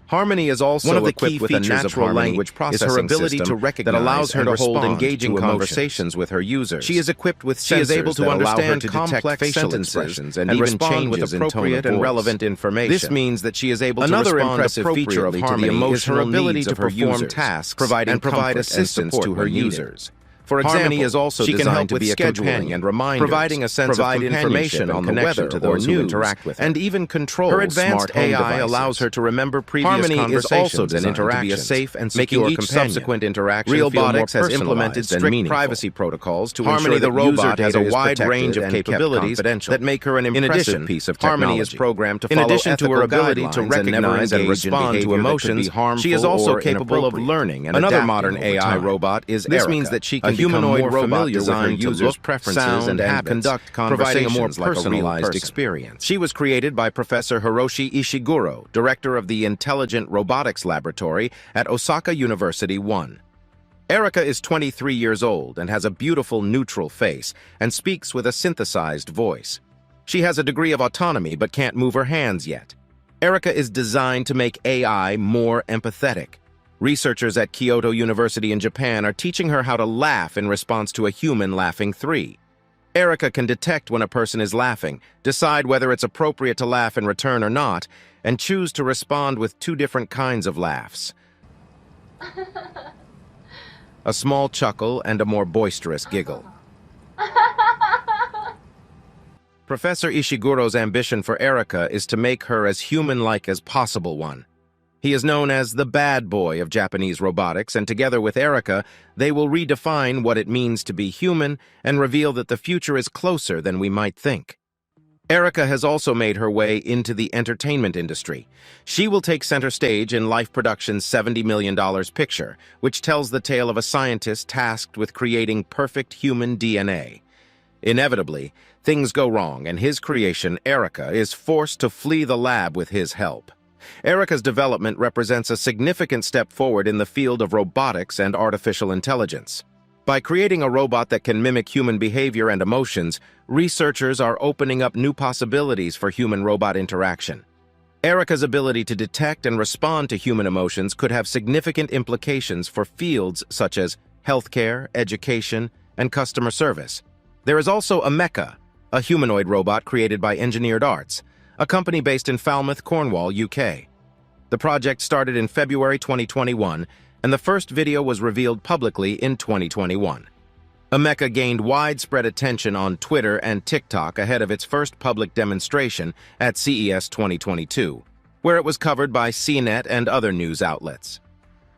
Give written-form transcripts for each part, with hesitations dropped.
Harmony is also one of the equipped key with a features natural of Harmony language is processing her ability system to recognize that allows her and to hold respond engaging to conversations with her users. She is equipped with She is able sensors to that allow her understand to detect complex facial sentences expressions and even respond with changes in tone of appropriate and voice. relevant information. This means that she is able to Another respond impressive feature of appropriately to the Harmony is emotional her ability needs to of her perform users, tasks providing and provide comfort and assistance support to her when needed. users. For Harmony example, is also she can designed help to with be a scheduling companion, and reminders, providing a sense of provide companionship information and on the connection weather to those or who news, interact with her. and even control Her advanced smart home AI devices. allows her to remember previous Harmony is conversations also and designed to be a interactions, safe and making secure each companion. subsequent interaction Realbotix feel more has implemented personalized and strict meaningful. privacy protocols to Harmony, ensure the that robot, user has a data is wide protected range of and kept capabilities confidential. that make her an In impressive addition, piece of Harmony is technology. programmed to In follow addition to her ethical ability to guidelines and never recognize and engage in respond to behavior that could emotions, be harmful she is also or capable of inappropriate. learning and Another adapting modern over AI time. robot is This Erica, means that she a can become humanoid more robot familiar with her designed to users' look, preferences sound, and and habits, conduct providing a more conversations like a real personalized person. experience. She was created by Professor Hiroshi Ishiguro, director of the Intelligent Robotics Laboratory at Osaka University 1. Erica is 23 years old and has a beautiful neutral face and speaks with a synthesized voice. She has a degree of autonomy but can't move her hands yet. Erica is designed to make AI more empathetic. Researchers at Kyoto University in Japan are teaching her how to laugh in response to a human laughing 3. Erica can detect when a person is laughing, decide whether it's appropriate to laugh in return or not, and choose to respond with 2 different kinds of laughs: a small chuckle and a more boisterous giggle. Professor Ishiguro's ambition for Erica is to make her as human-like as possible one. He is known as the bad boy of Japanese robotics, and together with Erica, they will redefine what it means to be human and reveal that the future is closer than we might think. Erica has also made her way into the entertainment industry. She will take center stage in Life Productions' $70 million picture, which tells the tale of a scientist tasked with creating perfect human DNA. Inevitably, things go wrong, and his creation, Erica, is forced to flee the lab with his help. Erica's development represents a significant step forward in the field of robotics and artificial intelligence. By creating a robot that can mimic human behavior and emotions, researchers are opening up new possibilities for human-robot interaction. Erica's ability to detect and respond to human emotions could have significant implications for fields such as healthcare, education, and customer service. There is also Mecha, a humanoid robot created by Engineered Arts, a company based in Falmouth, Cornwall, UK. The project started in February 2021, and the first video was revealed publicly in 2021. Mecha gained widespread attention on Twitter and TikTok ahead of its first public demonstration at CES 2022, where it was covered by CNET and other news outlets.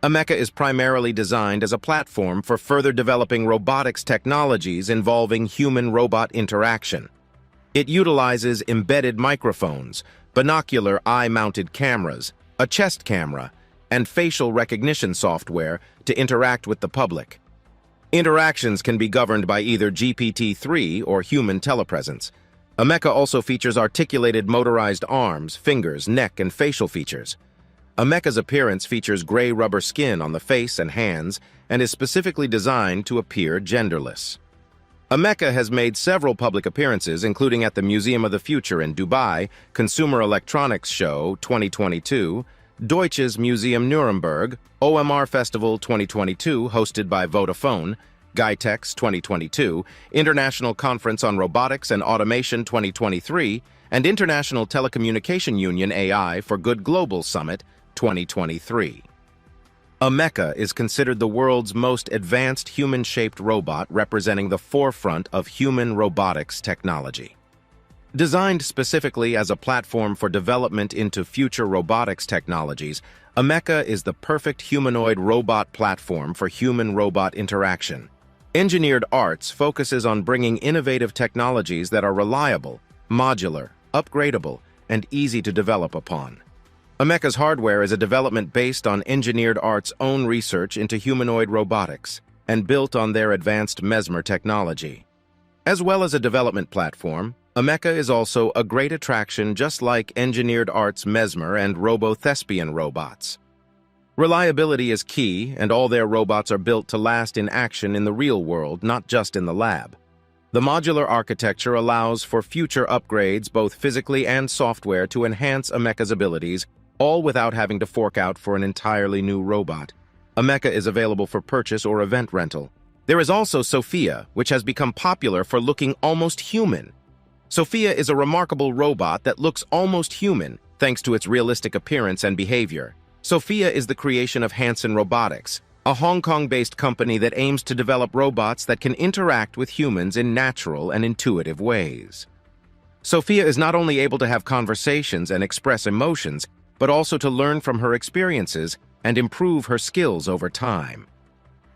Mecha is primarily designed as a platform for further developing robotics technologies involving human-robot interaction. It utilizes embedded microphones, binocular eye-mounted cameras, a chest camera, and facial recognition software to interact with the public. Interactions can be governed by either GPT-3 or human telepresence. Mecha also features articulated motorized arms, fingers, neck, and facial features. Mecha's appearance features gray rubber skin on the face and hands and is specifically designed to appear genderless. Mecha has made several public appearances, including at the Museum of the Future in Dubai, Consumer Electronics Show 2022, Deutsches Museum Nuremberg, OMR Festival 2022 hosted by Vodafone, GITEX 2022, International Conference on Robotics and Automation 2023, and International Telecommunication Union AI for Good Global Summit 2023. Mecha is considered the world's most advanced human-shaped robot representing the forefront of human robotics technology. Designed specifically as a platform for development into future robotics technologies, Mecha is the perfect humanoid robot platform for human-robot interaction. Engineered Arts focuses on bringing innovative technologies that are reliable, modular, upgradable, and easy to develop upon. Mecha's hardware is a development based on Engineered Arts' own research into humanoid robotics and built on their advanced Mesmer technology. As well as a development platform, Mecha is also a great attraction just like Engineered Arts' Mesmer and Robo-Thespian robots. Reliability is key, and all their robots are built to last in action in the real world, not just in the lab. The modular architecture allows for future upgrades both physically and software to enhance Mecha's abilities all without having to fork out for an entirely new robot. A mecha is available for purchase or event rental. There is also Sophia, which has become popular for looking almost human. Sophia is a remarkable robot that looks almost human, thanks to its realistic appearance and behavior. Sophia is the creation of Hanson Robotics, a Hong Kong-based company that aims to develop robots that can interact with humans in natural and intuitive ways. Sophia is not only able to have conversations and express emotions, but also to learn from her experiences and improve her skills over time.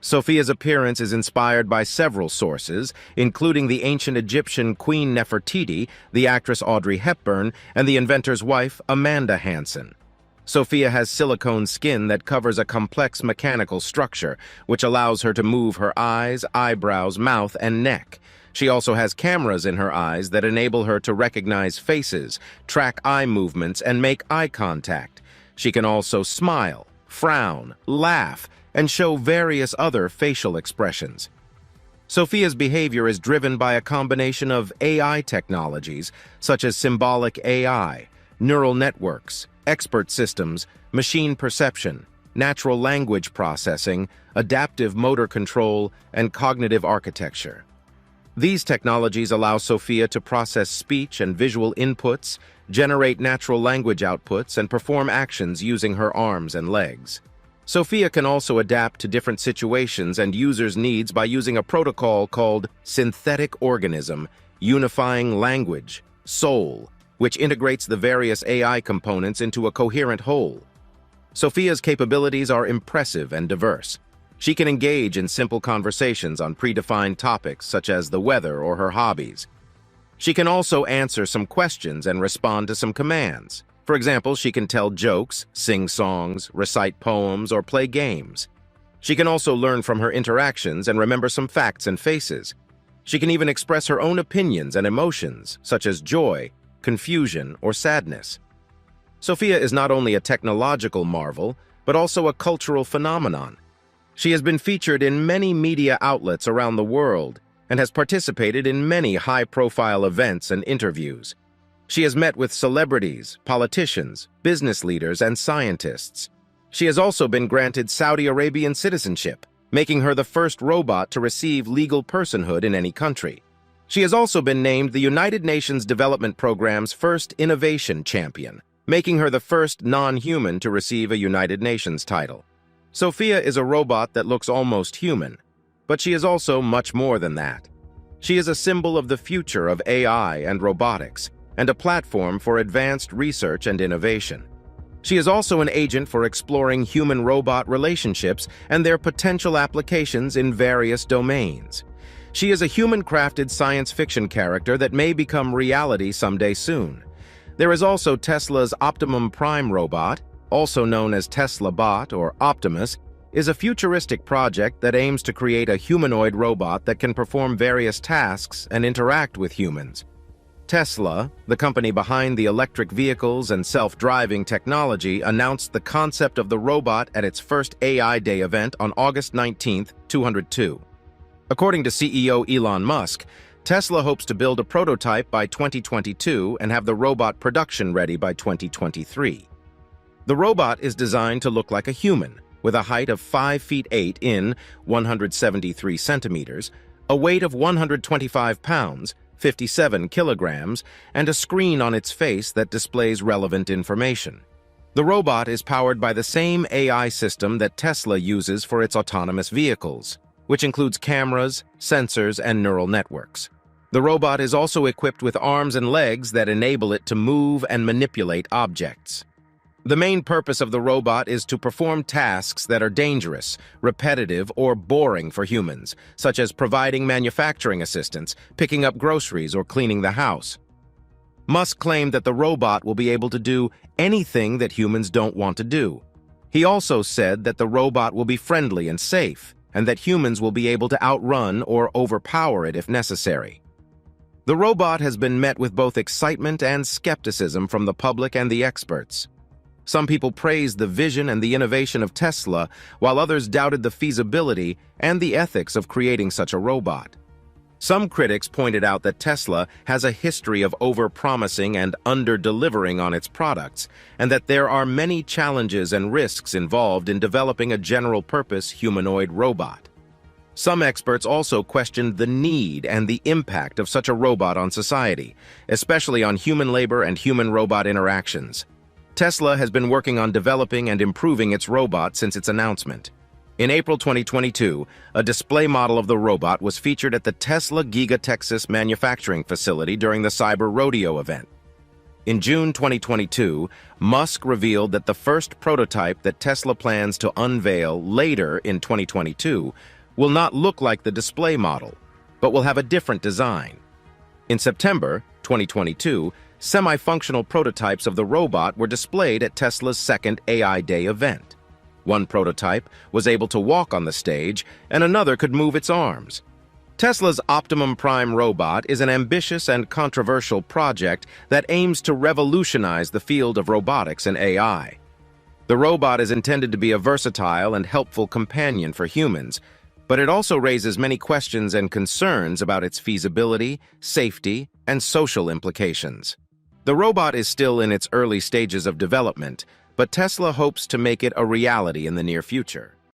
Sophia's appearance is inspired by several sources, including the ancient Egyptian Queen Nefertiti, the actress Audrey Hepburn, and the inventor's wife, Amanda Hanson. Sophia has silicone skin that covers a complex mechanical structure, which allows her to move her eyes, eyebrows, mouth, and neck. She also has cameras in her eyes that enable her to recognize faces, track eye movements, and make eye contact. She can also smile, frown, laugh, and show various other facial expressions. Sophia's behavior is driven by a combination of AI technologies, such as symbolic AI, neural networks, expert systems, machine perception, natural language processing, adaptive motor control, and cognitive architecture. These technologies allow Sophia to process speech and visual inputs, generate natural language outputs, and perform actions using her arms and legs. Sophia can also adapt to different situations and users' needs by using a protocol called synthetic organism, unifying language, soul, which integrates the various AI components into a coherent whole. Sophia's capabilities are impressive and diverse. She can engage in simple conversations on predefined topics such as the weather or her hobbies. She can also answer some questions and respond to some commands. For example, she can tell jokes, sing songs, recite poems, or play games. She can also learn from her interactions and remember some facts and faces. She can even express her own opinions and emotions, such as joy, confusion, or sadness. Sophia is not only a technological marvel, but also a cultural phenomenon. She has been featured in many media outlets around the world and has participated in many high-profile events and interviews. She has met with celebrities, politicians, business leaders, and scientists. She has also been granted Saudi Arabian citizenship, making her the first robot to receive legal personhood in any country. She has also been named the United Nations Development Programme's first innovation champion, making her the first non-human to receive a United Nations title. Sophia is a robot that looks almost human, but she is also much more than that. She is a symbol of the future of AI and robotics, and a platform for advanced research and innovation. She is also an agent for exploring human-robot relationships and their potential applications in various domains. She is a human-crafted science fiction character that may become reality someday soon. There is also Tesla's Optimum Prime robot, also known as Tesla Bot or Optimus, is a futuristic project that aims to create a humanoid robot that can perform various tasks and interact with humans. Tesla, the company behind the electric vehicles and self-driving technology, announced the concept of the robot at its first AI Day event on August 19, 2002. According to CEO Elon Musk, Tesla hopes to build a prototype by 2022 and have the robot production ready by 2023. The robot is designed to look like a human, with a height of 5 feet 8 in 173 centimeters, a weight of 125 pounds, 57 kilograms, and a screen on its face that displays relevant information. The robot is powered by the same AI system that Tesla uses for its autonomous vehicles, which includes cameras, sensors, and neural networks. The robot is also equipped with arms and legs that enable it to move and manipulate objects. The main purpose of the robot is to perform tasks that are dangerous, repetitive, or boring for humans, such as providing manufacturing assistance, picking up groceries, or cleaning the house. Musk claimed that the robot will be able to do anything that humans don't want to do. He also said that the robot will be friendly and safe, and that humans will be able to outrun or overpower it if necessary. The robot has been met with both excitement and skepticism from the public and the experts. Some people praised the vision and the innovation of Tesla, while others doubted the feasibility and the ethics of creating such a robot. Some critics pointed out that Tesla has a history of over-promising and under-delivering on its products, and that there are many challenges and risks involved in developing a general-purpose humanoid robot. Some experts also questioned the need and the impact of such a robot on society, especially on human labor and human-robot interactions. Tesla has been working on developing and improving its robot since its announcement. In April 2022, a display model of the robot was featured at the Tesla Giga Texas manufacturing facility during the Cyber Rodeo event. In June 2022, Musk revealed that the first prototype that Tesla plans to unveil later in 2022 will not look like the display model, but will have a different design. In September 2022, semi-functional prototypes of the robot were displayed at Tesla's second AI Day event. One prototype was able to walk on the stage, and another could move its arms. Tesla's Optimum Prime robot is an ambitious and controversial project that aims to revolutionize the field of robotics and AI. The robot is intended to be a versatile and helpful companion for humans, but it also raises many questions and concerns about its feasibility, safety, and social implications. The robot is still in its early stages of development, but Tesla hopes to make it a reality in the near future.